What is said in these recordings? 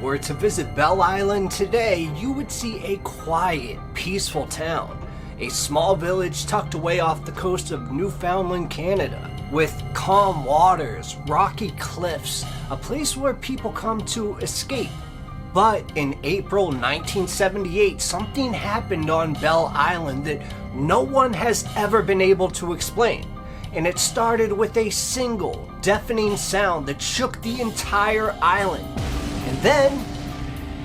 were to visit Bell Island today, you would see a quiet, peaceful town. A small village tucked away off the coast of Newfoundland, Canada, with calm waters, rocky cliffs, a place where people come to escape. But in April 1978, something happened on Bell Island that no one has ever been able to explain. And it started with a single, deafening sound that shook the entire island. And then,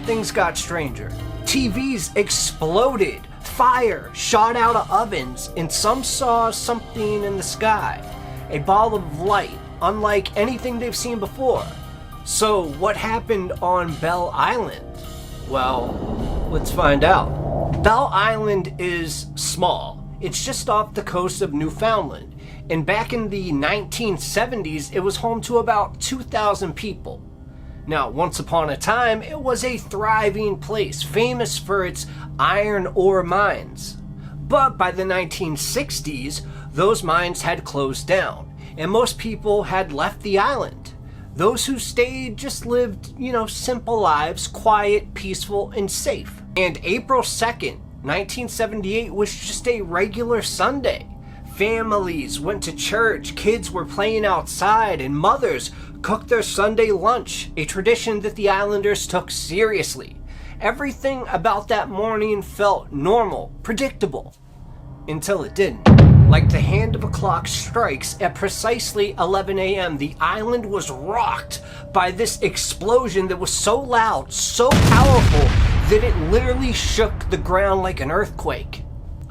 things got stranger. TVs exploded, fire shot out of ovens, and some saw something in the sky. A ball of light, unlike anything they've seen before. So, what happened on Bell Island? Well, let's find out. Bell Island is small. It's just off the coast of Newfoundland. And back in the 1970s, it was home to about 2,000 people. Now, once upon a time, it was a thriving place, famous for its iron ore mines. But by the 1960s, those mines had closed down, and most people had left the island. Those who stayed just lived, simple lives, quiet, peaceful, and safe. And April 2nd, 1978 was just a regular Sunday. Families went to church, kids were playing outside, and mothers cooked their Sunday lunch, a tradition that the islanders took seriously. Everything about that morning felt normal, predictable, until it didn't. Like the hand of a clock strikes at precisely 11 a.m., the island was rocked by this explosion that was so loud, so powerful, that it literally shook the ground like an earthquake.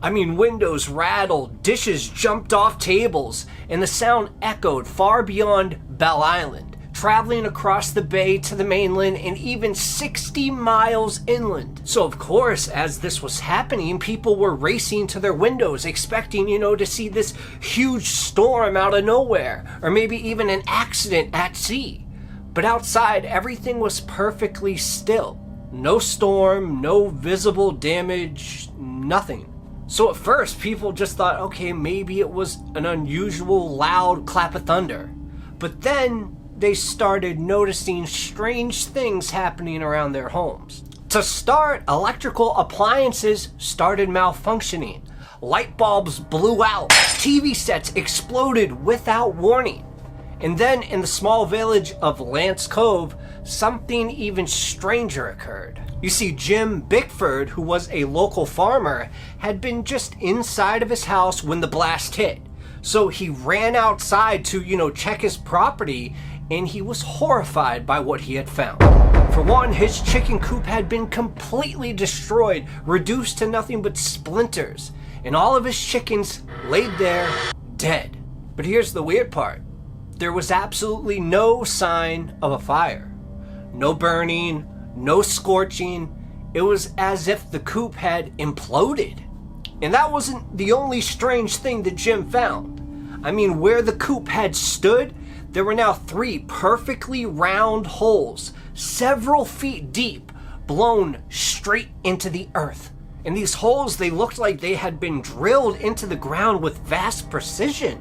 I mean, windows rattled, dishes jumped off tables, and the sound echoed far beyond Bell Island, traveling across the bay to the mainland and even 60 miles inland. So of course, as this was happening, people were racing to their windows, expecting, to see this huge storm out of nowhere, or maybe even an accident at sea. But outside, everything was perfectly still. No storm, no visible damage, nothing. So at first, people just thought, okay, maybe it was an unusual loud clap of thunder. But then they started noticing strange things happening around their homes. To start, electrical appliances started malfunctioning. Light bulbs blew out. TV sets exploded without warning. And then in the small village of Cove, something even stranger occurred. You see, Jim Bickford, who was a local farmer, had been just inside of his house when the blast hit. So he ran outside to, check his property, and he was horrified by what he had found. For one, his chicken coop had been completely destroyed, reduced to nothing but splinters, and all of his chickens laid there dead. But here's the weird part. There was absolutely no sign of a fire. No burning, no scorching. It was as if the coop had imploded. And that wasn't the only strange thing that Jim found. I mean, where the coop had stood, there were now 3 perfectly round holes, several feet deep, blown straight into the earth. And these holes, they looked like they had been drilled into the ground with vast precision.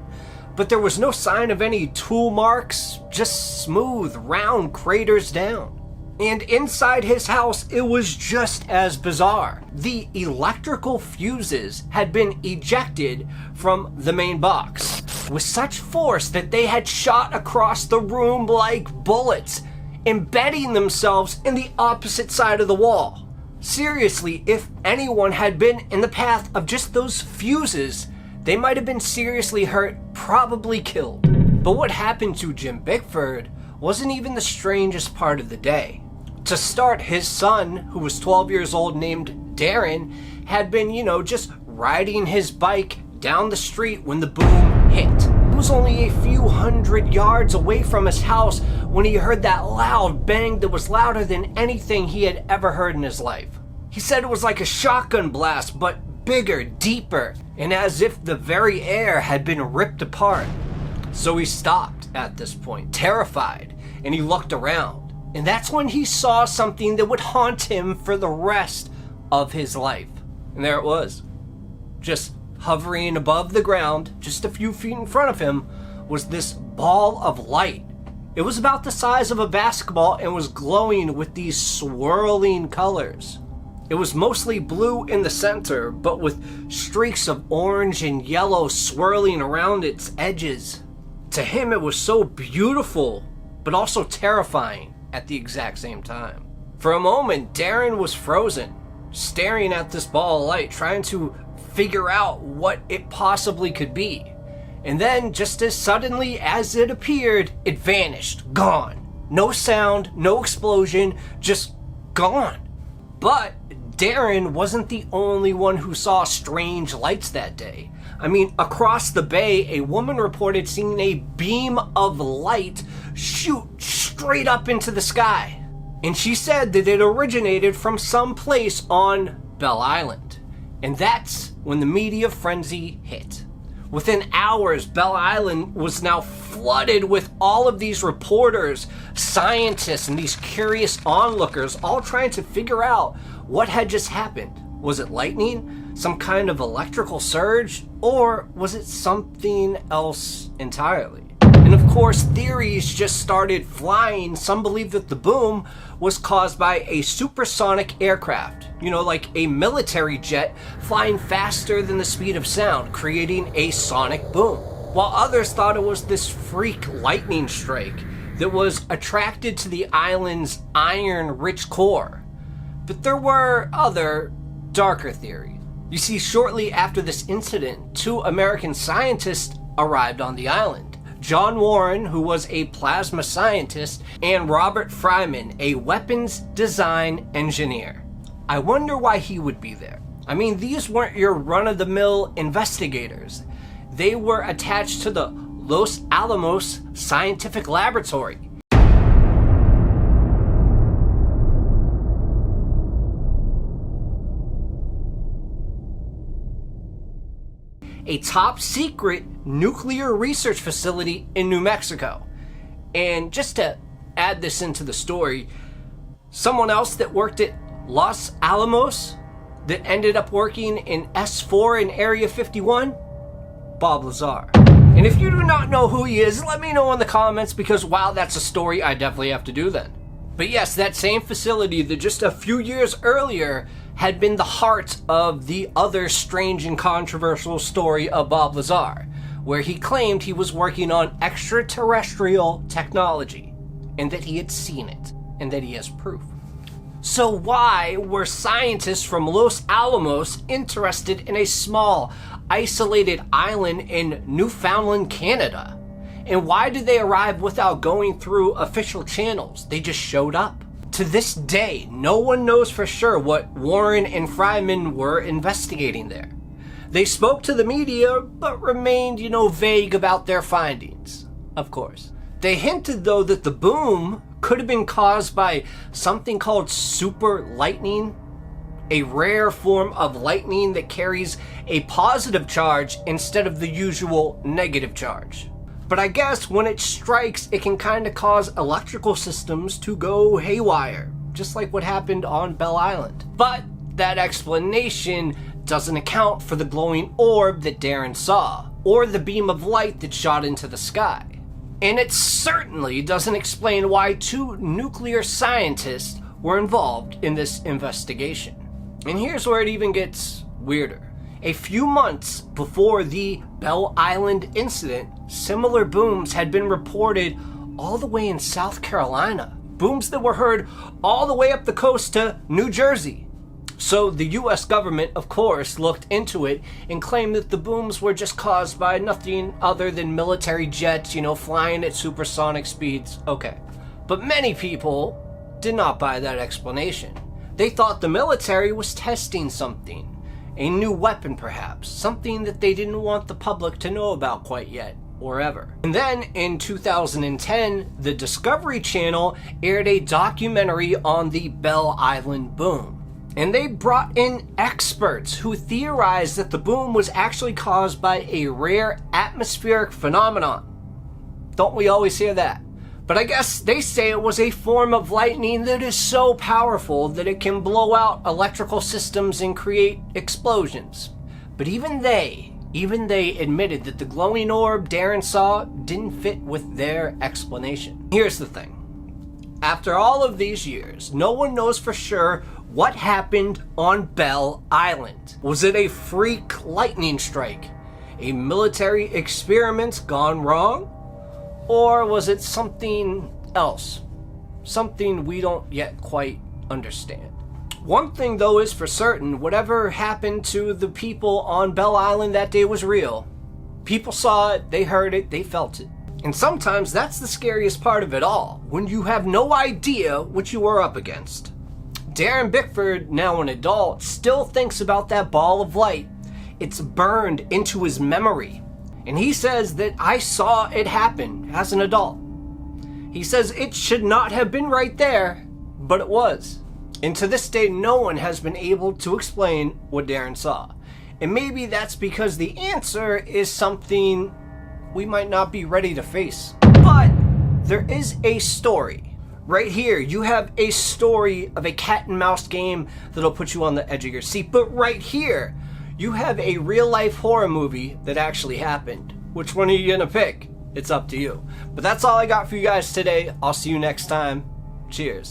But there was no sign of any tool marks, just smooth, round craters down. And inside his house, it was just as bizarre. The electrical fuses had been ejected from the main box with such force that they had shot across the room like bullets, embedding themselves in the opposite side of the wall. Seriously, if anyone had been in the path of just those fuses, they might have been seriously hurt, probably killed. But what happened to Jim Bickford wasn't even the strangest part of the day. To start, his son, who was 12 years old, named Darren, had been, just riding his bike down the street when the boom hit. He was only a few hundred yards away from his house when he heard that loud bang that was louder than anything he had ever heard in his life. He said it was like a shotgun blast, but bigger, deeper, and as if the very air had been ripped apart. So he stopped at this point, terrified, and he looked around. And that's when he saw something that would haunt him for the rest of his life. And there it was. Just hovering above the ground, just a few feet in front of him, was this ball of light. It was about the size of a basketball and was glowing with these swirling colors. It was mostly blue in the center, but with streaks of orange and yellow swirling around its edges. To him, it was so beautiful, but also terrifying at the exact same time. For a moment, Darren was frozen, staring at this ball of light, trying to figure out what it possibly could be. And then, just as suddenly as it appeared, it vanished, gone. No sound, no explosion, just gone. But Darren wasn't the only one who saw strange lights that day. I mean, across the bay, a woman reported seeing a beam of light shoot straight up into the sky. And she said that it originated from some place on Bell Island. And that's when the media frenzy hit. Within hours, Bell Island was now flooded with all of these reporters, scientists, and these curious onlookers, all trying to figure out what had just happened. Was it lightning? Some kind of electrical surge? Or was it something else entirely? And of course, theories just started flying. Some believe that the boom was caused by a supersonic aircraft, like a military jet flying faster than the speed of sound, creating a sonic boom. While others thought it was this freak lightning strike that was attracted to the island's iron-rich core. But there were other, darker theories. You see, shortly after this incident, 2 American scientists arrived on the island. John Warren, who was a plasma scientist, and Robert Fryman, a weapons design engineer. I wonder why he would be there. I mean, these weren't your run-of-the-mill investigators. They were attached to the Los Alamos Scientific Laboratory. A top-secret nuclear research facility in New Mexico. And just to add this into the story, someone else that worked at Los Alamos that ended up working in S4 in Area 51? Bob Lazar. And if you do not know who he is, let me know in the comments, because wow, that's a story I definitely have to do then. But yes, that same facility that just a few years earlier had been the heart of the other strange and controversial story of Bob Lazar, where he claimed he was working on extraterrestrial technology, and that he had seen it, and that he has proof. So why were scientists from Los Alamos interested in a small, isolated island in Newfoundland, Canada? And why did they arrive without going through official channels? They just showed up. To this day, no one knows for sure what Warren and Fryman were investigating there. They spoke to the media, but remained, vague about their findings, of course. They hinted, though, that the boom could have been caused by something called super lightning, a rare form of lightning that carries a positive charge instead of the usual negative charge. But I guess when it strikes, it can kind of cause electrical systems to go haywire, just like what happened on Bell Island. But that explanation doesn't account for the glowing orb that Darren saw, or the beam of light that shot into the sky. And it certainly doesn't explain why 2 nuclear scientists were involved in this investigation. And here's where it even gets weirder. A few months before the Bell Island incident, similar booms had been reported all the way in South Carolina. Booms that were heard all the way up the coast to New Jersey. So the US government, of course, looked into it and claimed that the booms were just caused by nothing other than military jets, flying at supersonic speeds. Okay. But many people did not buy that explanation. They thought the military was testing something. A new weapon, perhaps. Something that they didn't want the public to know about quite yet, or ever. And then, in 2010, the Discovery Channel aired a documentary on the Bell Island boom. And they brought in experts who theorized that the boom was actually caused by a rare atmospheric phenomenon. Don't we always hear that? But I guess they say it was a form of lightning that is so powerful that it can blow out electrical systems and create explosions. But even they Even they admitted that the glowing orb Darren saw didn't fit with their explanation. Here's the thing. After all of these years, no one knows for sure what happened on Bell Island. Was it a freak lightning strike? A military experiment gone wrong? Or was it something else? Something we don't yet quite understand. One thing though is for certain, whatever happened to the people on Bell Island that day was real. People saw it, they heard it, they felt it. And sometimes that's the scariest part of it all, when you have no idea what you are up against. Darren Bickford, now an adult, still thinks about that ball of light. It's burned into his memory. And he says that I saw it happen as an adult. He says it should not have been right there, but it was. And to this day, no one has been able to explain what Darren saw. And maybe that's because the answer is something we might not be ready to face. But there is a story. Right here, you have a story of a cat and mouse game that'll put you on the edge of your seat. But right here, you have a real life horror movie that actually happened. Which one are you gonna pick? It's up to you. But that's all I got for you guys today. I'll see you next time. Cheers.